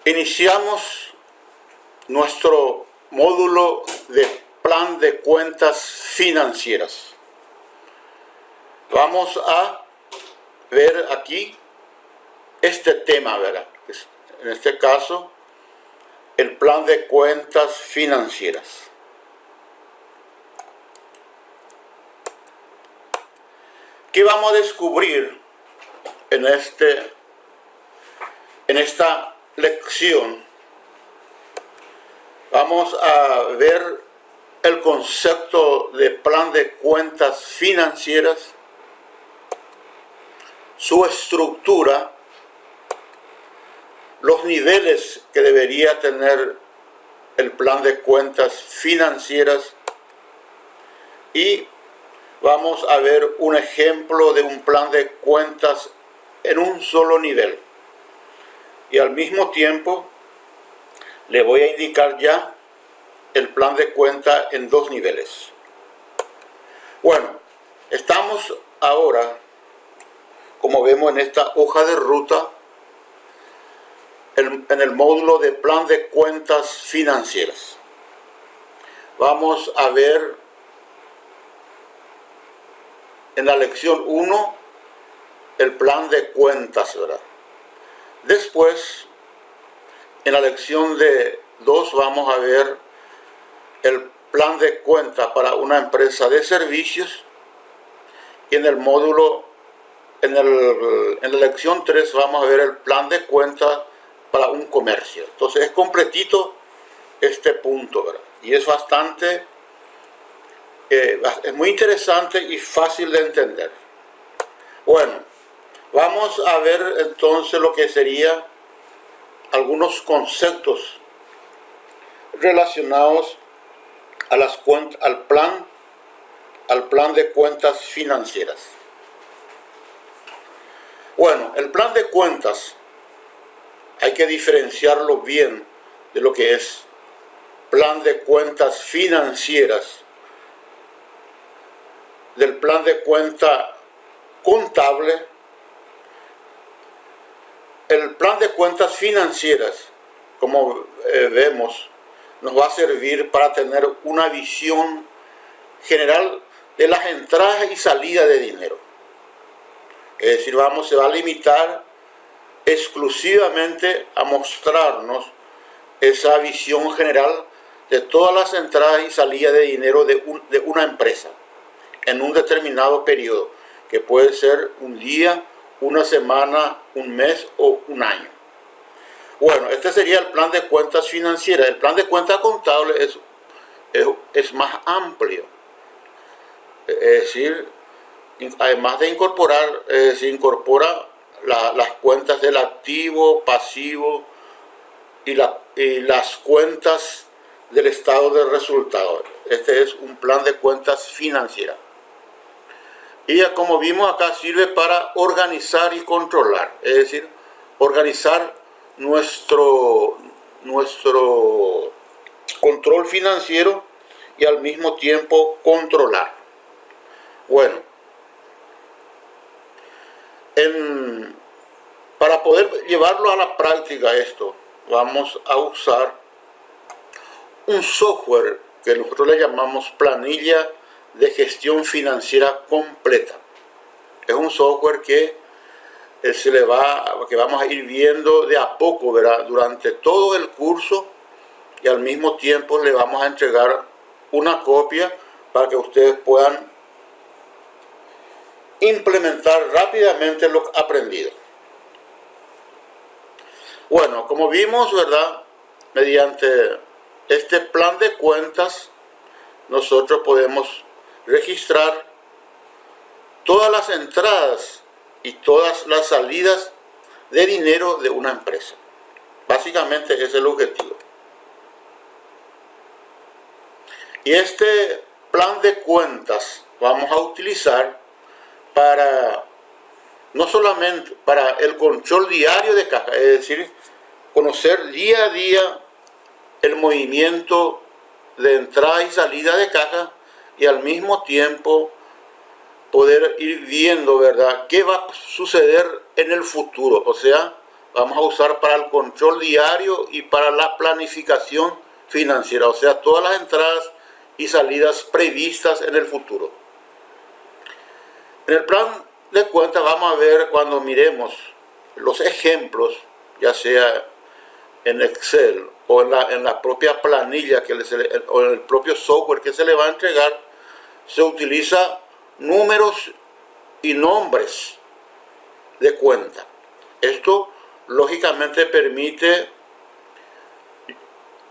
Iniciamos nuestro módulo de plan de cuentas financieras. Vamos a ver aquí este tema, ¿verdad? En este caso, el plan de cuentas financieras. ¿Qué vamos a descubrir en esta lección? Vamos a ver el concepto de plan de cuentas financieras, su estructura, los niveles que debería tener el plan de cuentas financieras y vamos a ver un ejemplo de un plan de cuentas en un solo nivel. Y al mismo tiempo le voy a indicar ya el plan de cuenta en dos niveles. Bueno, estamos ahora, como vemos en esta hoja de ruta, en el módulo de plan de cuentas financieras. Vamos a ver en la lección 1 el plan de cuentas, ¿verdad? Después, en la lección 2 vamos a ver el plan de cuenta para una empresa de servicios y en el módulo, en la lección 3 vamos a ver el plan de cuenta para un comercio. Entonces es completito este punto, ¿verdad? Y es bastante, es muy interesante y fácil de entender. Bueno, vamos a ver entonces lo que sería algunos conceptos relacionados a las cuentas, al plan de cuentas financieras. Bueno, el plan de cuentas hay que diferenciarlo bien de lo que es plan de cuentas financieras, del plan de cuenta contable. El plan de cuentas financieras, como vemos, nos va a servir para tener una visión general de las entradas y salidas de dinero. Es decir, se va a limitar exclusivamente a mostrarnos esa visión general de todas las entradas y salidas de dinero de una empresa en un determinado periodo, que puede ser un día, una semana, un mes o un año. Bueno, este sería el plan de cuentas financieras. El plan de cuentas contable es más amplio. Es decir, además de incorporar, se incorpora las cuentas del activo, pasivo y las cuentas del estado de resultados. Este es un plan de cuentas financieras. Y como vimos acá, sirve para organizar y controlar, es decir, organizar nuestro control financiero y al mismo tiempo controlar. Bueno, para poder llevarlo a la práctica esto, vamos a usar un software que nosotros le llamamos planilla de gestión financiera completa. Es un software que vamos a ir viendo de a poco, ¿verdad?, durante todo el curso, y al mismo tiempo le vamos a entregar una copia para que ustedes puedan implementar rápidamente lo aprendido. Bueno, como vimos, ¿verdad?, mediante este plan de cuentas nosotros podemos registrar todas las entradas y todas las salidas de dinero de una empresa. Básicamente ese es el objetivo. Y este plan de cuentas vamos a utilizar no solamente para el control diario de caja, es decir, conocer día a día el movimiento de entrada y salida de caja, y al mismo tiempo poder ir viendo, ¿verdad?, qué va a suceder en el futuro. O sea, vamos a usar para el control diario y para la planificación financiera, o sea, todas las entradas y salidas previstas en el futuro. En el plan de cuentas vamos a ver, cuando miremos los ejemplos, ya sea en Excel o en la propia planilla o en el propio software que se le va a entregar, se utiliza números y nombres de cuenta. Esto lógicamente permite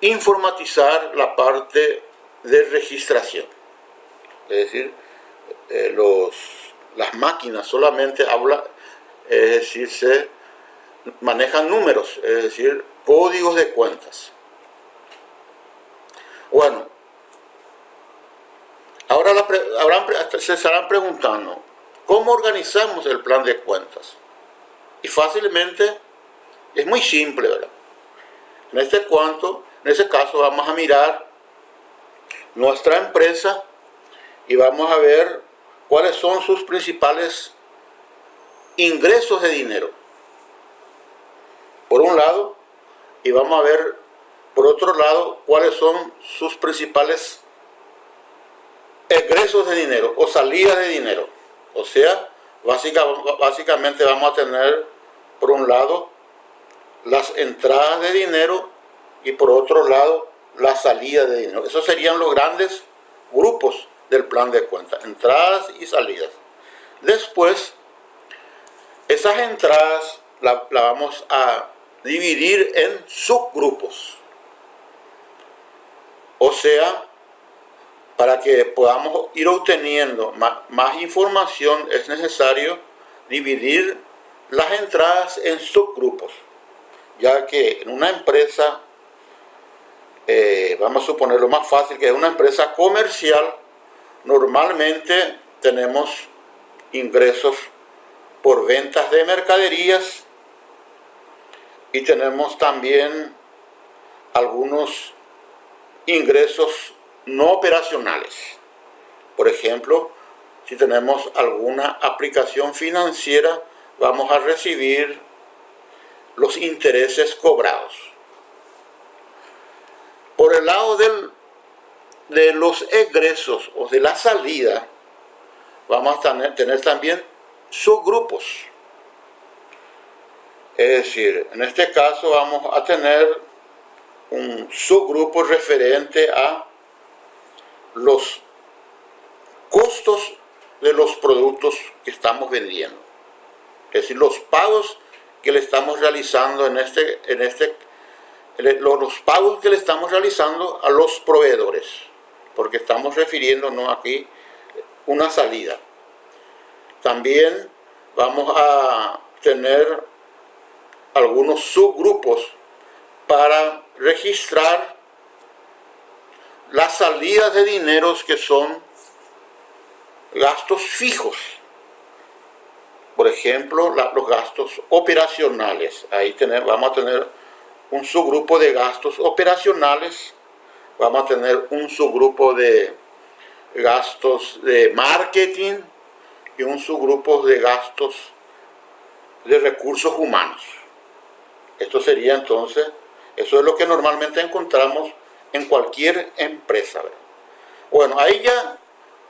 informatizar la parte de registración. Es decir, las máquinas solamente hablan, es decir, se manejan números, es decir, códigos de cuentas. Bueno, ahora se estarán preguntando, ¿cómo organizamos el plan de cuentas? Y fácilmente, es muy simple, ¿verdad? En este caso vamos a mirar nuestra empresa y vamos a ver cuáles son sus principales ingresos de dinero, por un lado, y vamos a ver por otro lado cuáles son sus principales egresos de dinero o salidas de dinero. O sea, básicamente vamos a tener por un lado las entradas de dinero y por otro lado la salida de dinero. Esos serían los grandes grupos del plan de cuentas, entradas y salidas. Después, esas entradas la vamos a dividir en subgrupos. O sea, para que podamos ir obteniendo más información, es necesario dividir las entradas en subgrupos, ya que en una empresa, vamos a suponer lo más fácil, que es una empresa comercial, normalmente tenemos ingresos por ventas de mercaderías y tenemos también algunos ingresos no operacionales. Por ejemplo, si tenemos alguna aplicación financiera, vamos a recibir los intereses cobrados. Por el lado de los egresos o de la salida, vamos a tener también subgrupos. Es decir, en este caso vamos a tener un subgrupo referente a los costos de los productos que estamos vendiendo. Es decir, los pagos que le estamos realizando los pagos que le estamos realizando a los proveedores, porque estamos refiriéndonos aquí una salida. También vamos a tener algunos subgrupos para registrar las salidas de dineros que son gastos fijos. Por ejemplo, los gastos operacionales. Ahí vamos a tener un subgrupo de gastos operacionales. Vamos a tener un subgrupo de gastos de marketing y un subgrupo de gastos de recursos humanos. Esto sería entonces, eso es lo que normalmente encontramos en cualquier empresa, ¿verdad? Bueno, ahí ya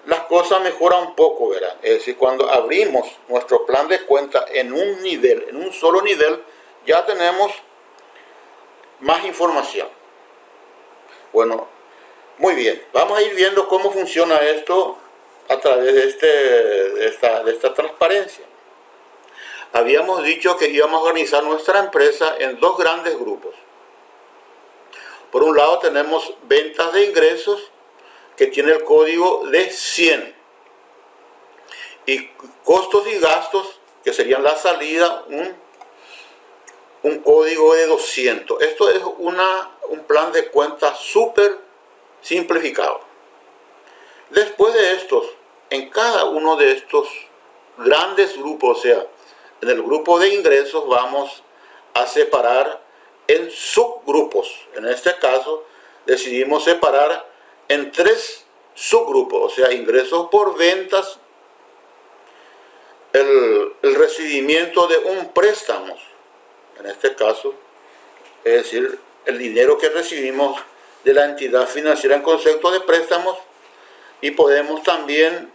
las cosas mejoran un poco, ¿verdad? Es decir, cuando abrimos nuestro plan de cuenta en un solo nivel, ya tenemos más información. Bueno, muy bien, vamos a ir viendo cómo funciona esto a través de esta transparencia. Habíamos dicho que íbamos a organizar nuestra empresa en dos grandes grupos. Por un lado tenemos ventas de ingresos, que tiene el código de 100. Y costos y gastos, que serían la salida, un código de 200. Esto es un plan de cuentas súper simplificado. Después de estos, en cada uno de estos grandes grupos, o sea, en el grupo de ingresos vamos a separar en subgrupos. En este caso decidimos separar en 3 subgrupos, o sea, ingresos por ventas, el recibimiento de un préstamo en este caso, es decir, el dinero que recibimos de la entidad financiera en concepto de préstamos, y podemos también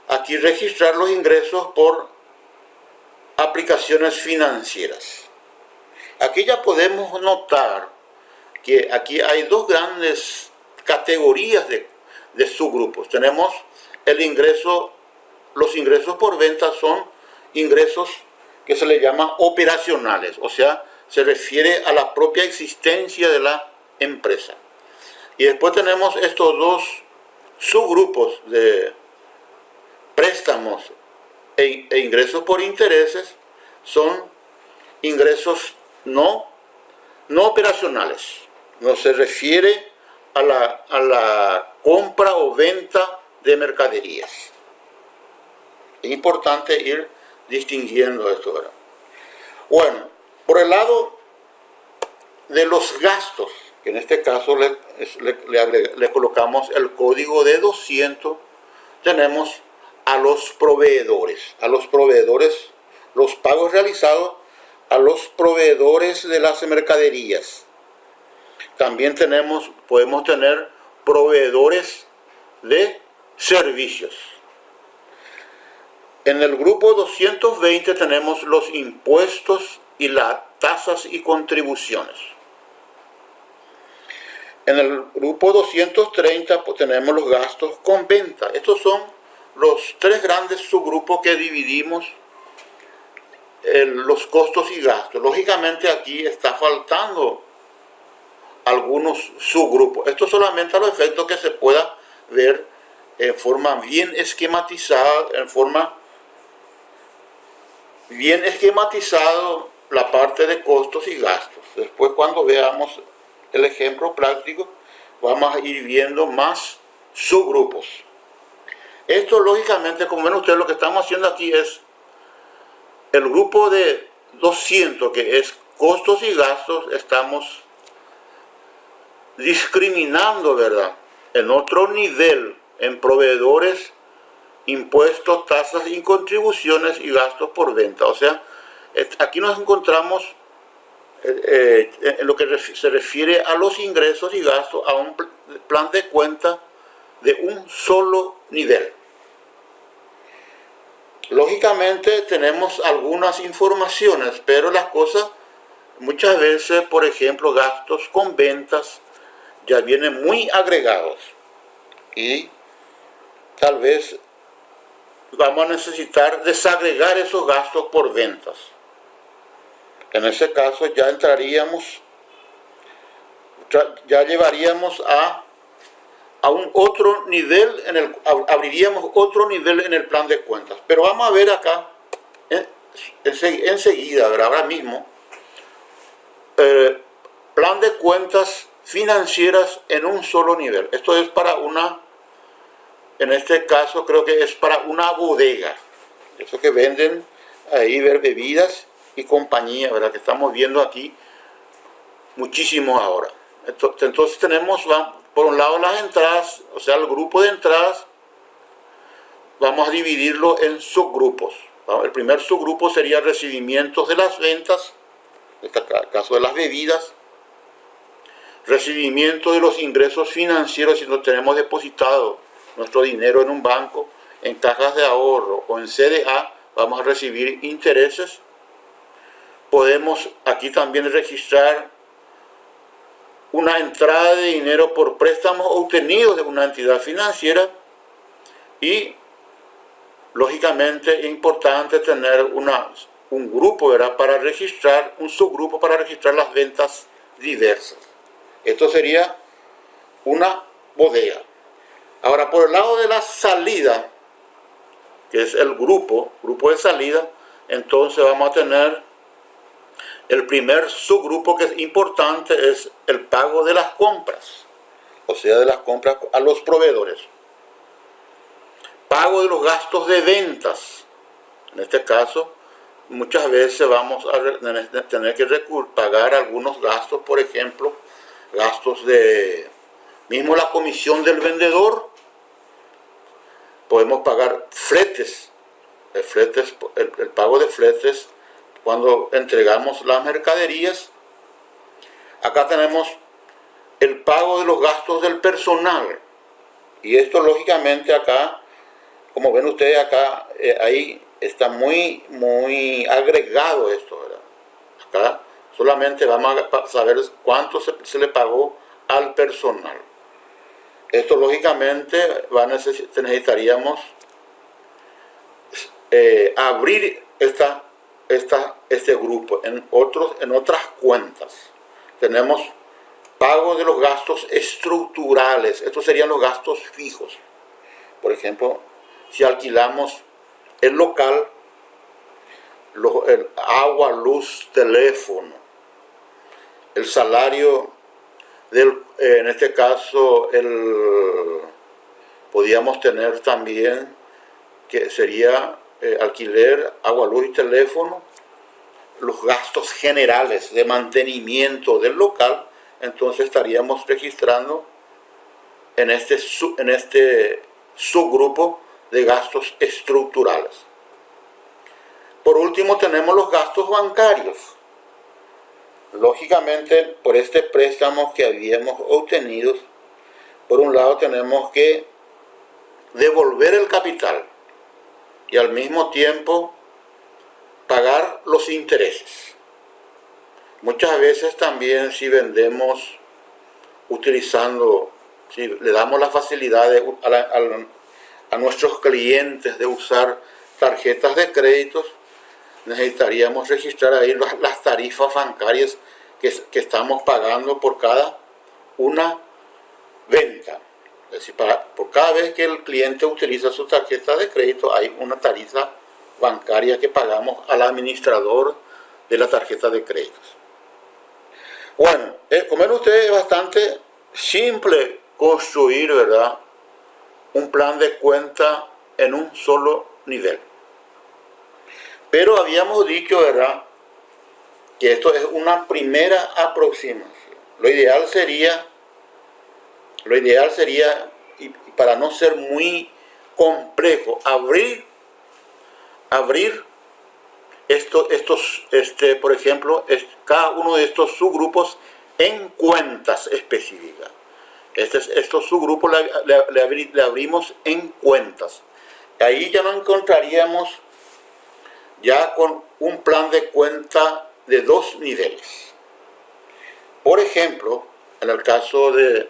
aquí registrar los ingresos por aplicaciones financieras. Aquí ya podemos notar que aquí hay dos grandes categorías de subgrupos. Tenemos el ingreso, los ingresos por venta son ingresos que se le llaman operacionales, o sea, se refiere a la propia existencia de la empresa. Y después tenemos estos dos subgrupos de préstamos e ingresos por intereses, son ingresos no operacionales. No se refiere a la compra o venta de mercaderías. Es importante ir distinguiendo esto, ¿verdad? Bueno, por el lado de los gastos, que en este caso le colocamos el código de 200, tenemos a los proveedores, los pagos realizados a los proveedores de las mercaderías. También podemos tener proveedores de servicios. En el grupo 220 tenemos los impuestos y las tasas y contribuciones. En el grupo 230 pues, tenemos los gastos con venta. Estos son los tres grandes subgrupos que dividimos los costos y gastos. Lógicamente aquí está faltando algunos subgrupos. Esto solamente a los efectos que se pueda ver en forma bien esquematizada, la parte de costos y gastos. Después, cuando veamos el ejemplo práctico, vamos a ir viendo más subgrupos. Esto, lógicamente, como ven ustedes, lo que estamos haciendo aquí es el grupo de 200, que es costos y gastos, estamos discriminando, ¿verdad?, en otro nivel, en proveedores, impuestos, tasas y contribuciones y gastos por venta. O sea, aquí nos encontramos en lo que se refiere a los ingresos y gastos a un plan de cuenta de un solo nivel. Lógicamente tenemos algunas informaciones, pero las cosas muchas veces, por ejemplo, gastos con ventas ya vienen muy agregados y tal vez vamos a necesitar desagregar esos gastos por ventas. En ese caso ya llevaríamos a un otro nivel, abriríamos otro nivel en el plan de cuentas. Pero vamos a ver acá, enseguida, ahora mismo, plan de cuentas financieras en un solo nivel. Esto es para en este caso creo que es para una bodega. Eso que venden ahí, bebidas y compañía, ¿verdad?, que estamos viendo aquí muchísimo ahora. Entonces tenemos, por un lado, las entradas, o sea, el grupo de entradas, vamos a dividirlo en subgrupos. El primer subgrupo sería recibimientos de las ventas, en este caso de las bebidas, recibimiento de los ingresos financieros si no tenemos depositado nuestro dinero en un banco, en cajas de ahorro o en CDA, vamos a recibir intereses. Podemos aquí también registrar una entrada de dinero por préstamos obtenidos de una entidad financiera y, lógicamente, es importante tener un grupo, ¿verdad?, para registrar, un subgrupo para registrar las ventas diversas. Esto sería una bodega. Ahora, por el lado de la salida, que es el grupo de salida, entonces vamos a tener el primer subgrupo que es importante, es el pago de las compras, o sea, de las compras a los proveedores. Pago de los gastos de ventas. En este caso, muchas veces vamos a tener que pagar algunos gastos, por ejemplo, gastos de mismo la comisión del vendedor. Podemos pagar fletes, el pago de fletes cuando entregamos las mercaderías. Acá tenemos el pago de los gastos del personal. Y esto lógicamente acá, como ven ustedes acá, ahí está muy agregado esto, ¿verdad? Acá solamente vamos a saber cuánto se le pagó al personal. Esto lógicamente necesitaríamos abrir este grupo en otras cuentas. Tenemos pago de los gastos estructurales. Estos serían los gastos fijos. Por ejemplo, si alquilamos el local, el agua, luz, teléfono, el salario en este caso podríamos tener también que sería alquiler, agua, luz y teléfono, los gastos generales de mantenimiento del local. Entonces estaríamos registrando en este subgrupo de gastos estructurales. Por último tenemos los gastos bancarios. Lógicamente, por este préstamo que habíamos obtenido, por un lado tenemos que devolver el capital y al mismo tiempo pagar los intereses. Muchas veces también si vendemos utilizando, si le damos la facilidad a nuestros clientes de usar tarjetas de créditos, necesitaríamos registrar ahí las tarifas bancarias que estamos pagando por cada una venta. Es decir, por cada vez que el cliente utiliza su tarjeta de crédito hay una tarifa bancaria que pagamos al administrador de la tarjeta de créditos. Bueno, como ven ustedes, es bastante simple construir, ¿verdad?, un plan de cuenta en un solo nivel. Pero habíamos dicho, ¿verdad?, que esto es una primera aproximación. Lo ideal sería, y para no ser muy complejo, abrir por ejemplo, cada uno de estos subgrupos en cuentas específicas. Estos subgrupos le abrimos en cuentas. Ahí ya nos encontraríamos ya con un plan de cuenta de 2 niveles. Por ejemplo, en el caso de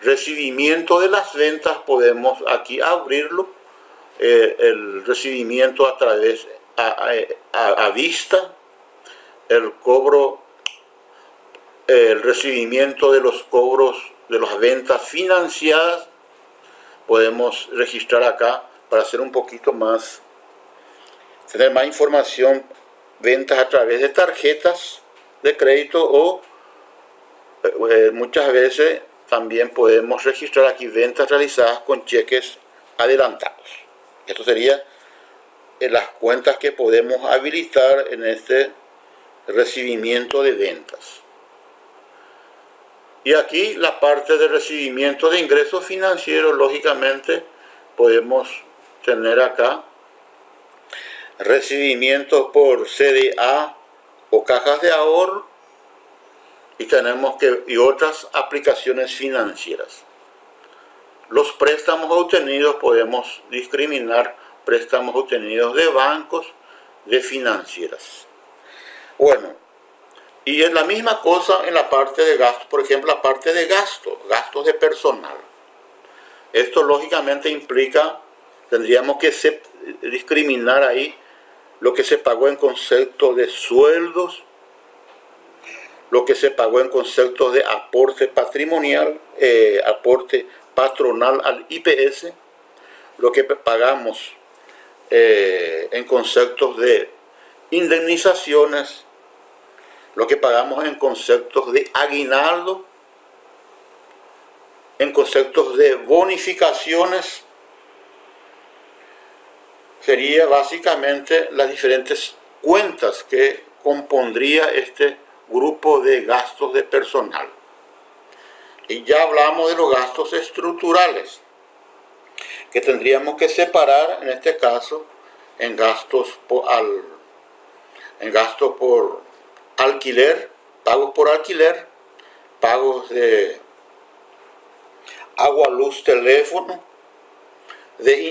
recibimiento de las ventas, podemos aquí abrirlo, el recibimiento a través a vista, el cobro, el recibimiento de los cobros de las ventas financiadas. Podemos registrar acá para hacer un poquito más, tener más información, ventas a través de tarjetas de crédito o muchas veces también podemos registrar aquí ventas realizadas con cheques adelantados. Esto sería las cuentas que podemos habilitar en este recibimiento de ventas. Y aquí la parte de recibimiento de ingresos financieros, lógicamente podemos tener acá recibimientos por CDA o cajas de ahorro y otras aplicaciones financieras. Los préstamos obtenidos, podemos discriminar préstamos obtenidos de bancos, de financieras. Bueno, y es la misma cosa en la parte de gastos. Por ejemplo, la parte de gastos de personal. Esto lógicamente implica, tendríamos que discriminar ahí lo que se pagó en concepto de sueldos, lo que se pagó en concepto de aporte patrimonial, aporte patronal al IPS, lo que pagamos en conceptos de indemnizaciones, lo que pagamos en conceptos de aguinaldo, en conceptos de bonificaciones. Sería básicamente las diferentes cuentas que compondría este grupo de gastos de personal. Y ya hablamos de los gastos estructurales, que tendríamos que separar en este caso en gastos en gastos por alquiler, pagos por alquiler, pagos de agua, luz, teléfono.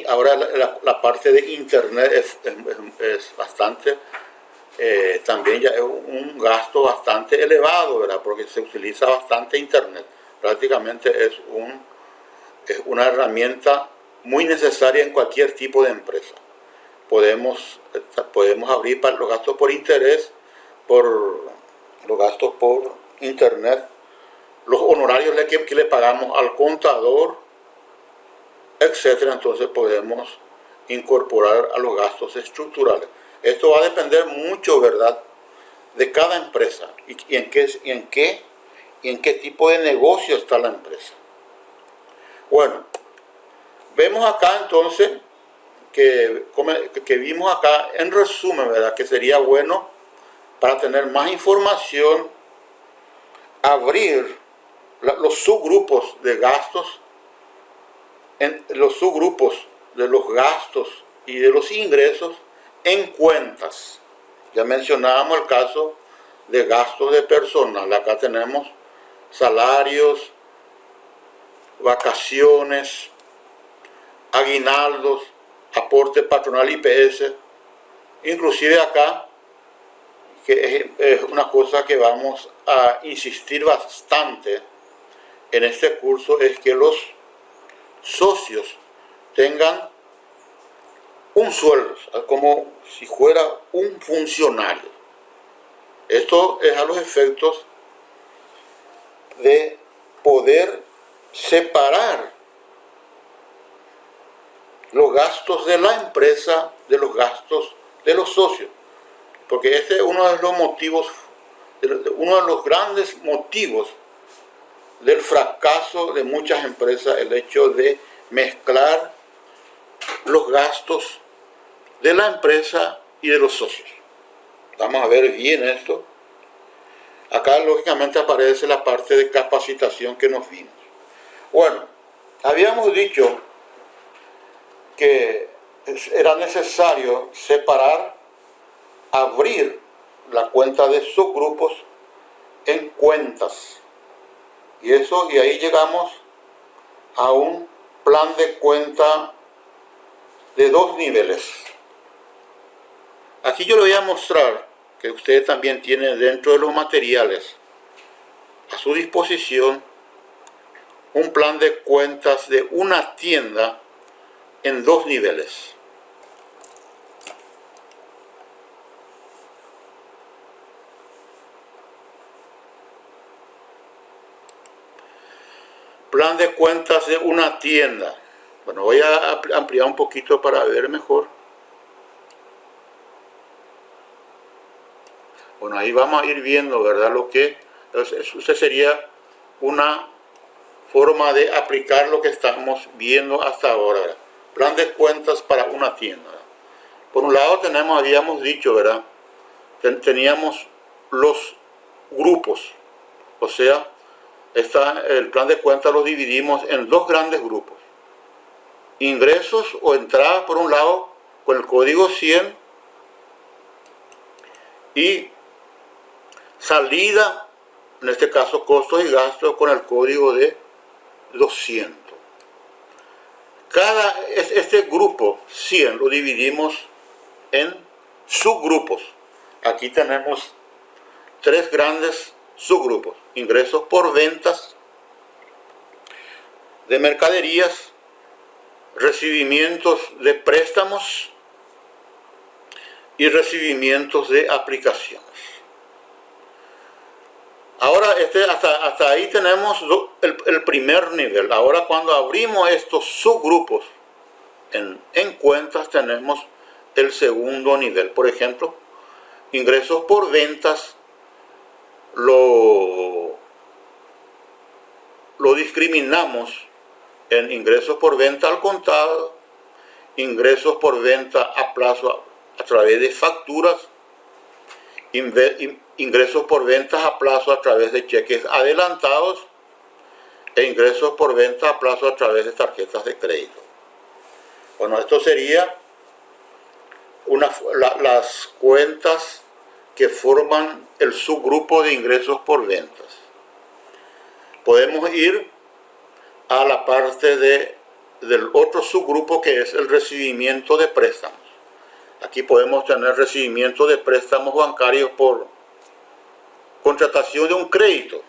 Ahora la parte de internet es bastante, también ya es un gasto bastante elevado, ¿verdad? Porque se utiliza bastante internet. Prácticamente es una herramienta muy necesaria en cualquier tipo de empresa. Podemos abrir para los gastos por interés, por los gastos por internet, los honorarios que le pagamos al contador, etcétera. Entonces podemos incorporar a los gastos estructurales. Esto va a depender mucho, ¿verdad?, de cada empresa y en qué tipo de negocio está la empresa. Bueno, vemos acá entonces que vimos acá en resumen, ¿verdad?, que sería bueno, para tener más información, abrir los subgrupos de gastos, los subgrupos de los gastos y de los ingresos en cuentas. Ya mencionábamos el caso de gastos de personal. Acá tenemos salarios, vacaciones, aguinaldos, aporte patronal, IPS. Inclusive acá, que es una cosa que vamos a insistir bastante en este curso, es que los socios tengan un sueldo, como si fuera un funcionario. Esto es a los efectos de poder separar los gastos de la empresa de los gastos de los socios, porque este es uno de los grandes motivos del fracaso de muchas empresas, el hecho de mezclar los gastos de la empresa y de los socios. Vamos a ver bien esto. Acá lógicamente aparece la parte de capacitación que nos vimos. Bueno, habíamos dicho que era necesario separar, abrir la cuenta de subgrupos en cuentas. Y ahí llegamos a un plan de cuenta de 2 niveles. Aquí yo le voy a mostrar que ustedes también tienen dentro de los materiales a su disposición un plan de cuentas de una tienda en 2 niveles. Plan de cuentas de una tienda. Bueno, voy a ampliar un poquito para ver mejor. Bueno, ahí vamos a ir viendo, ¿verdad? Eso sería una forma de aplicar lo que estamos viendo hasta ahora, ¿verdad? Plan de cuentas para una tienda. Por un lado habíamos dicho, ¿verdad?, teníamos los grupos, o sea, el plan de cuentas lo dividimos en 2 grandes grupos. Ingresos o entradas por un lado con el código 100 y salida, en este caso costos y gastos, con el código de 200. Este grupo 100 lo dividimos en subgrupos. Aquí tenemos 3 grandes subgrupos: ingresos por ventas de mercaderías, recibimientos de préstamos y recibimientos de aplicaciones. Ahora hasta ahí tenemos el primer nivel. Ahora, cuando abrimos estos subgrupos en cuentas, tenemos el segundo nivel. Por ejemplo, ingresos por ventas lo discriminamos en ingresos por venta al contado, ingresos por venta a plazo a través de facturas, ingresos por ventas a plazo a través de cheques adelantados e ingresos por venta a plazo a través de tarjetas de crédito. Bueno, esto sería las cuentas que forman el subgrupo de ingresos por ventas. Podemos ir a la parte del otro subgrupo, que es el recibimiento de préstamos. Aquí podemos tener recibimiento de préstamos bancarios por contratación de un crédito.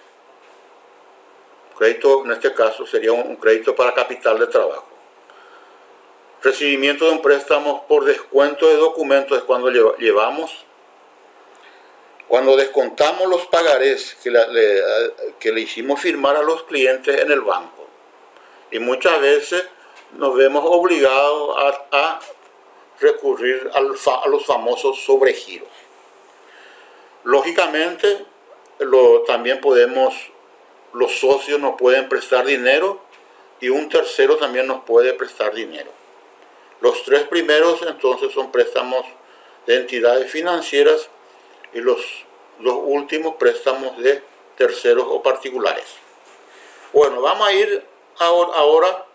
Crédito, en este caso, sería un crédito para capital de trabajo. Recibimiento de un préstamo por descuento de documentos es cuando cuando descontamos los pagarés que le hicimos firmar a los clientes en el banco. Y muchas veces nos vemos obligados a recurrir a los famosos sobregiros. Lógicamente, también los socios nos pueden prestar dinero y un tercero también nos puede prestar dinero. Los tres primeros entonces son préstamos de entidades financieras y los dos últimos préstamos de terceros o particulares. Bueno, vamos a ir ahora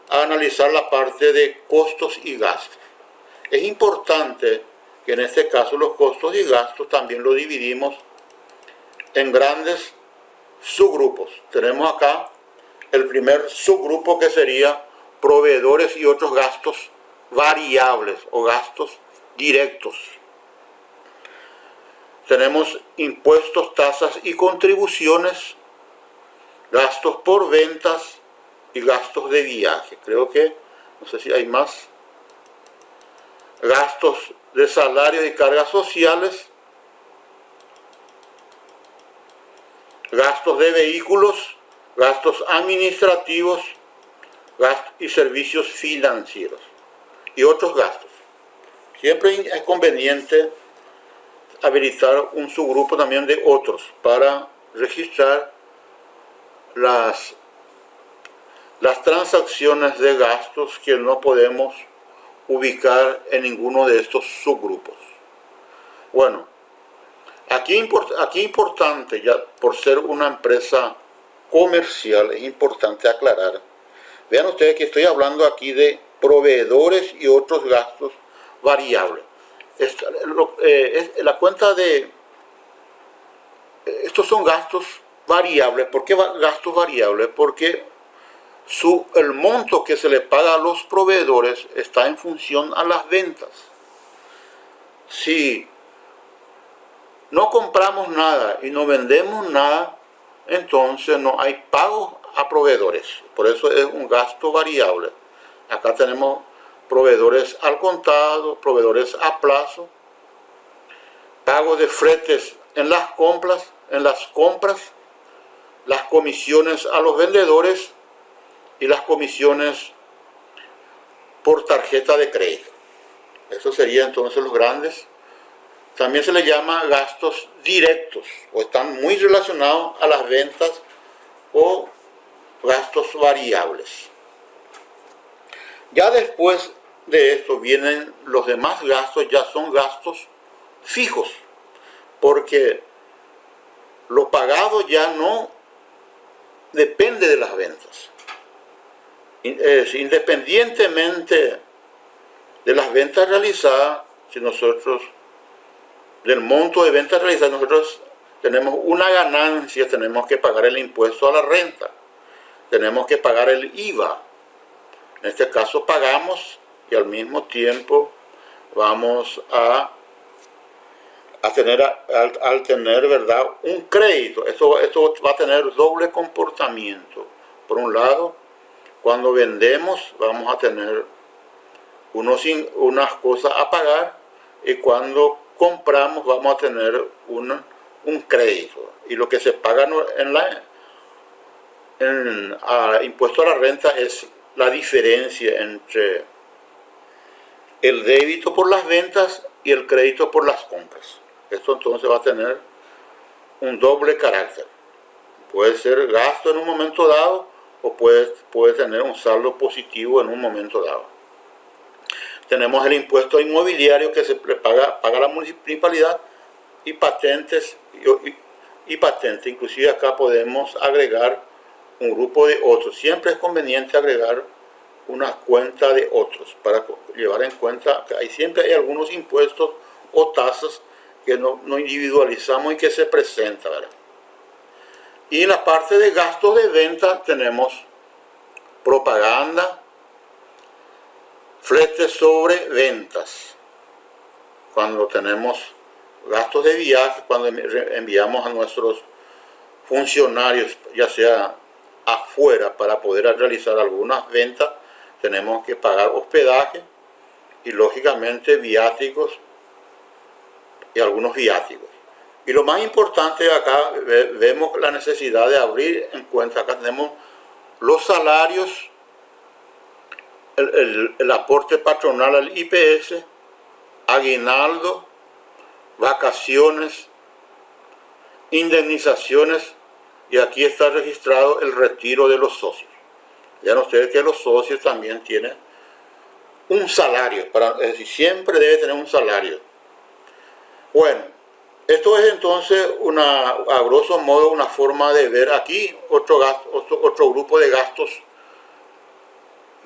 a analizar la parte de costos y gastos. Es importante que en este caso los costos y gastos también lo dividimos en grandes subgrupos. Tenemos acá el primer subgrupo, que sería proveedores y otros gastos variables o gastos directos. Tenemos impuestos, tasas y contribuciones, gastos por ventas y gastos de viaje. Creo que, no sé si hay más. Gastos de salarios y cargas sociales, gastos de vehículos, gastos administrativos, gastos y servicios financieros y otros gastos. Siempre es conveniente habilitar un subgrupo también de otros para registrar las transacciones de gastos que no podemos ubicar en ninguno de estos subgrupos. Bueno, aquí importante, ya por ser una empresa comercial, es importante aclarar. Vean ustedes que estoy hablando aquí de proveedores y otros gastos variables. La cuenta de... Estos son gastos variables. ¿Por qué gastos variables? Porque el monto que se le paga a los proveedores está en función a las ventas. Si no compramos nada y no vendemos nada, entonces no hay pago a proveedores. Por eso es un gasto variable. Acá tenemos proveedores al contado, proveedores a plazo, pago de fretes en las compras, las comisiones a los vendedores y las comisiones por tarjeta de crédito. Eso sería entonces los grandes. También se le llama gastos directos, o están muy relacionados a las ventas, o gastos variables. Ya después de esto vienen los demás gastos, ya son gastos fijos, porque lo pagado ya no depende de las ventas. Independientemente de las ventas realizadas, si nosotros, del monto de ventas realizadas, nosotros tenemos una ganancia, tenemos que pagar el impuesto a la renta, tenemos que pagar el IVA. En este caso pagamos y al mismo tiempo vamos a tener, al tener, ¿verdad?, un crédito. Esto va a tener doble comportamiento. Por un lado, cuando vendemos vamos a tener unas cosas a pagar, y cuando compramos vamos a tener un crédito. Y lo que se paga en impuesto a la renta es la diferencia entre el débito por las ventas y el crédito por las compras. Esto entonces va a tener un doble carácter. Puede ser gasto en un momento dado, o puede tener un saldo positivo en un momento dado. Tenemos el impuesto inmobiliario que se paga la municipalidad, y patentes y patentes. Inclusive acá podemos agregar un grupo de otros. Siempre es conveniente agregar una cuenta de otros para llevar en cuenta que siempre hay algunos impuestos o tasas que no individualizamos y que se presenta, ¿verdad? Y en la parte de gastos de venta tenemos propaganda, flete sobre ventas. Cuando tenemos gastos de viaje, cuando enviamos a nuestros funcionarios, ya sea afuera, para poder realizar algunas ventas, tenemos que pagar hospedaje y lógicamente viáticos y algunos viáticos. Y lo más importante acá, vemos la necesidad de abrir en cuenta, acá tenemos los salarios, el aporte patronal al IPS, aguinaldo, vacaciones, indemnizaciones, y aquí está registrado el retiro de los socios. Vean ustedes que los socios también tienen un salario, es decir, siempre debe tener un salario. Bueno, esto es entonces a grosso modo una forma de ver aquí otro grupo de gastos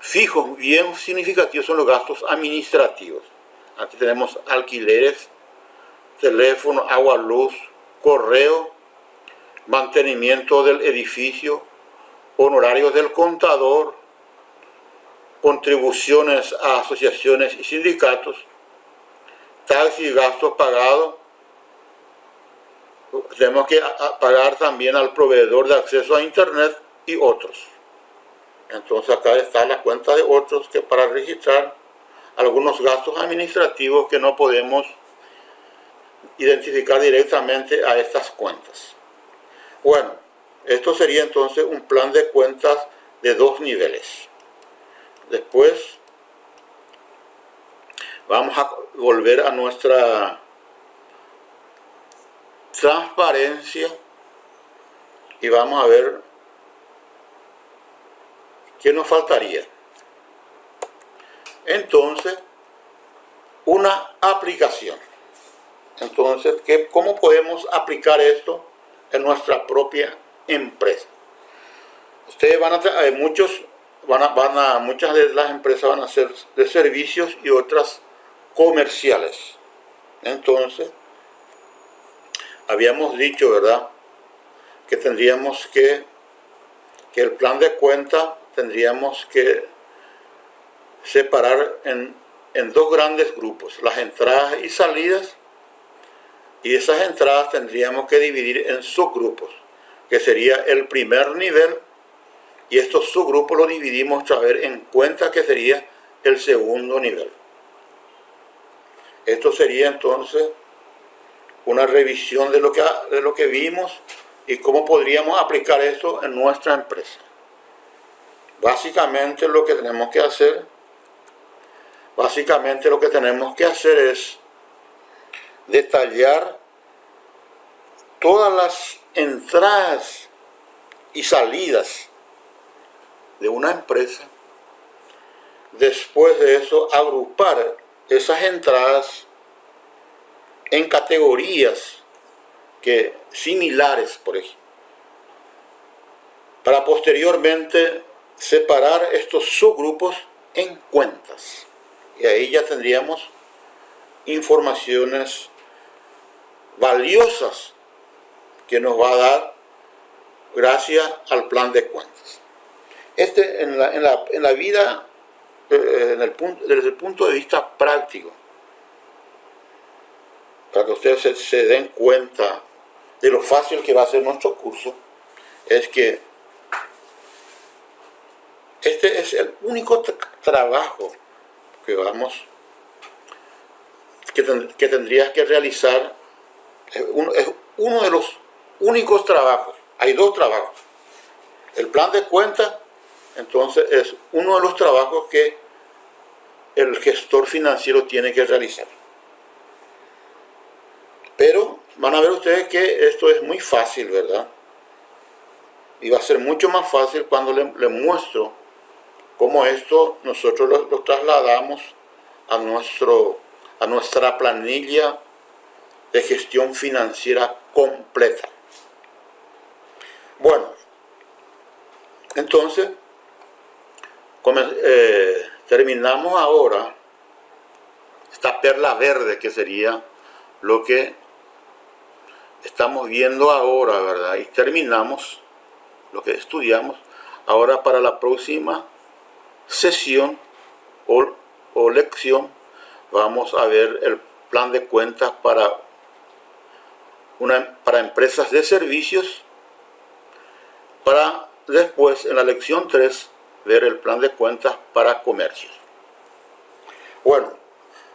fijos, bien significativos, son los gastos administrativos. Aquí tenemos alquileres, teléfono, agua, luz, correo, mantenimiento del edificio, honorarios del contador, contribuciones a asociaciones y sindicatos, taxis y gastos pagados. Tenemos que pagar también al proveedor de acceso a internet y otros. Entonces acá está la cuenta de otros, que para registrar algunos gastos administrativos que no podemos identificar directamente a estas cuentas. Bueno, esto sería entonces un plan de cuentas de 2 niveles. Después vamos a volver a nuestra transparencia y vamos a ver qué nos faltaría. Entonces, una aplicación. Entonces, ¿cómo podemos aplicar esto en nuestra propia empresa? Ustedes muchas de las empresas van a ser de servicios y otras comerciales. Entonces, habíamos dicho, ¿verdad?, que tendríamos que el plan de cuenta tendríamos que separar en 2 grandes grupos, las entradas y salidas, y esas entradas tendríamos que dividir en subgrupos, que sería el primer nivel, y estos subgrupos los dividimos otra vez en cuenta, que sería el segundo nivel. Esto sería entonces una revisión de lo que vimos y cómo podríamos aplicar esto en nuestra empresa. Básicamente lo que tenemos que hacer es detallar todas las entradas y salidas de una empresa. Después de eso, agrupar esas entradas en categorías similares, por ejemplo, para posteriormente separar estos subgrupos en cuentas. Y ahí ya tendríamos informaciones valiosas que nos va a dar gracias al plan de cuentas. En la vida, desde el punto de vista práctico, para que ustedes se den cuenta de lo fácil que va a ser nuestro curso, es que este es el único trabajo que tendrías que realizar. Es uno de los únicos trabajos. Hay 2 trabajos. El plan de cuentas, entonces, es uno de los trabajos que el gestor financiero tiene que realizar. Pero van a ver ustedes que esto es muy fácil, ¿verdad? Y va a ser mucho más fácil cuando le muestro cómo esto nosotros lo trasladamos a nuestra planilla de gestión financiera completa. Bueno, entonces terminamos ahora esta perla verde, que sería lo que estamos viendo ahora, ¿verdad? Y terminamos lo que estudiamos. Ahora para la próxima sesión o lección vamos a ver el plan de cuentas para empresas de servicios, para después en la lección 3 ver el plan de cuentas para comercios. Bueno,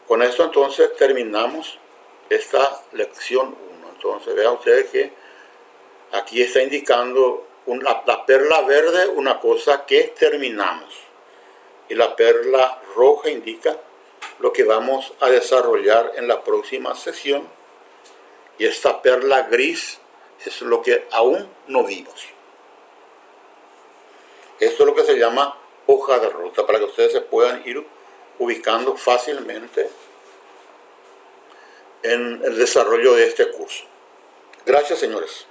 con esto entonces terminamos esta lección 1. Entonces vean ustedes que aquí está indicando la perla verde, una cosa que terminamos, y la perla roja indica lo que vamos a desarrollar en la próxima sesión, y esta perla gris es lo que aún no vimos. Esto es lo que se llama hoja de ruta, para que ustedes se puedan ir ubicando fácilmente en el desarrollo de este curso. Gracias, señores.